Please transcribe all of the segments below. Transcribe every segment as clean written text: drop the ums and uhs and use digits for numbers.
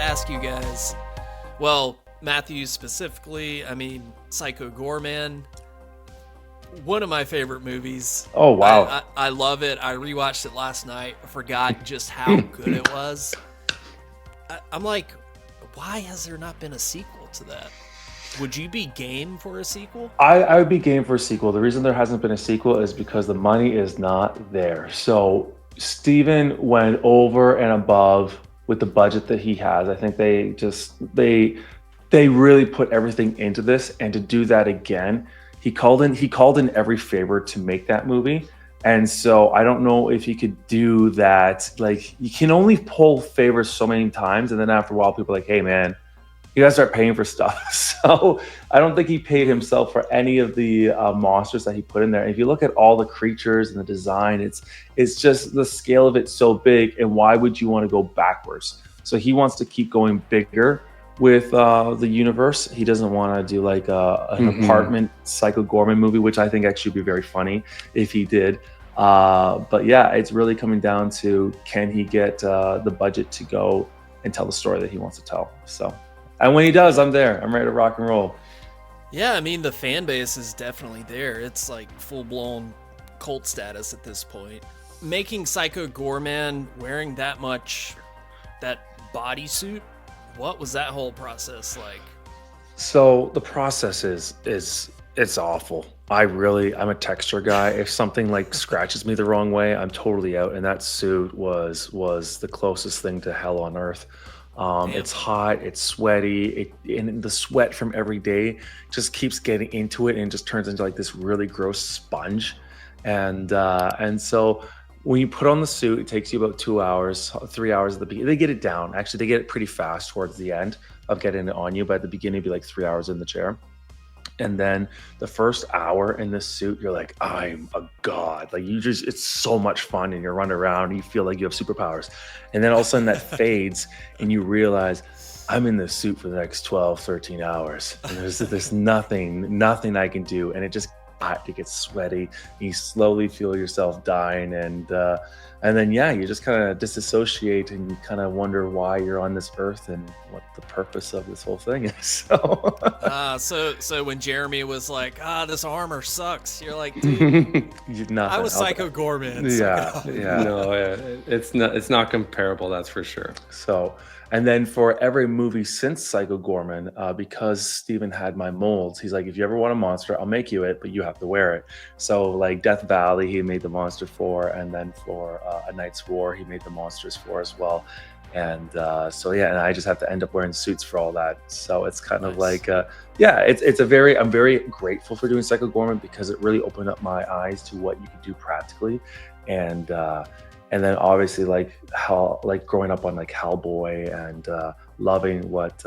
ask you guys, well, Matthew specifically, I mean, Psycho Goreman, one of my favorite movies. Oh, wow. I love it. I rewatched it last night. I forgot just how good it was. I'm like, why has there not been a sequel to that? Would you be game for a sequel? I would be game for a sequel. The reason there hasn't been a sequel is because the money is not there. So Steven went over and above with the budget that he has. I think they really put everything into this, and to do that again, he called in every favor to make that movie. And so I don't know if he could do that. Like, you can only pull favors so many times, and then after a while people are like, hey man, you gotta start paying for stuff. So I don't think he paid himself for any of the monsters that he put in there. And if you look at all the creatures and the design, it's just the scale of it so big. And why would you want to go backwards? So he wants to keep going bigger with the universe. He doesn't want to do like an apartment Psycho Goreman movie, which I think actually would be very funny if he did. But yeah, it's really coming down to, can he get the budget to go and tell the story that he wants to tell? So. And when he does, I'm there. I'm ready to rock and roll. Yeah, I mean, the fan base is definitely there. It's like full-blown cult status at this point. Making Psycho Goreman wearing that bodysuit, what was that whole process like? So the process is it's awful. I'm a texture guy. If something like scratches me the wrong way, I'm totally out. And that suit was the closest thing to hell on earth. It's hot, it's sweaty, and the sweat from every day just keeps getting into it and just turns into like this really gross sponge. And so when you put on the suit, it takes you about 2 hours, 3 hours at the beginning. They get it down. Actually, they get it pretty fast towards the end of getting it on you, but at the beginning, it'd be like 3 hours in the chair. And then the first hour in this suit, you're like, I'm a god. Like, it's so much fun, and you're running around and you feel like you have superpowers. And then all of a sudden that fades and you realize, I'm in this suit for the next 12, 13 hours. And there's nothing I can do. And it gets sweaty. You slowly feel yourself dying. And then, yeah, you just kind of disassociate and you kind of wonder why you're on this earth and what the purpose of this whole thing is. So when Jeremy was like, this armor sucks, you're like, dude, I was Psycho Goreman. Yeah. No, it's not comparable, that's for sure. So, and then for every movie since Psycho Goreman, because Steven had my molds, he's like, if you ever want a monster, I'll make you it, but you have to wear it. So like Death Valley, he made the monster for, and then for A Night's War, he made the monsters for as well. And so yeah, and I just have to end up wearing suits for all that. So it's kind of like, I'm very grateful for doing Psycho Goreman, because it really opened up my eyes to what you could do practically. And then obviously like growing up on like Hellboy and loving what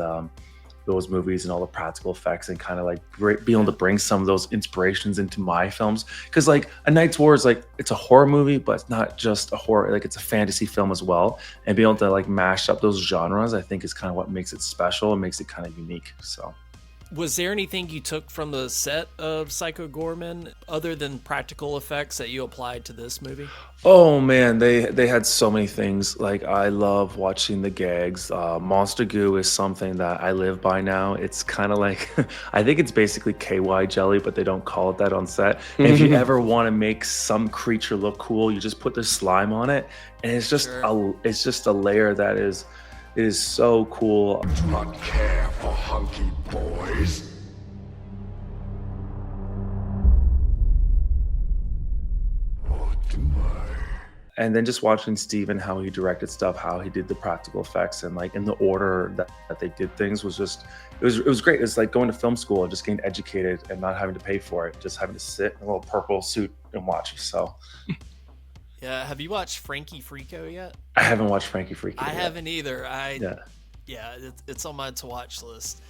those movies and all the practical effects, and kind of like being able to bring some of those inspirations into my films. Because like A Night's War is like, it's a horror movie, but it's not just a horror, like it's a fantasy film as well. And being able to like mash up those genres, I think is kind of what makes it special and makes it kind of unique. So. Was there anything you took from the set of Psycho Goreman other than practical effects that you applied to this movie? Oh man, they had so many things. Like, I love watching the gags. Monster Goo is something that I live by now. It's kind of like, I think it's basically KY jelly, but they don't call it that on set. And if you ever want to make some creature look cool, you just put the slime on it, and it's just a layer that is so cool. Do not care for hunky boys. Or do I? And then just watching Steven, how he directed stuff, how he did the practical effects, and like in the order that they did things was just, it was great. It's like going to film school and just getting educated and not having to pay for it, just having to sit in a little purple suit and watch. So. Yeah, have you watched Frankie Frico yet? I haven't watched Frankie Frico. I haven't either. Yeah, it's on my to watch list.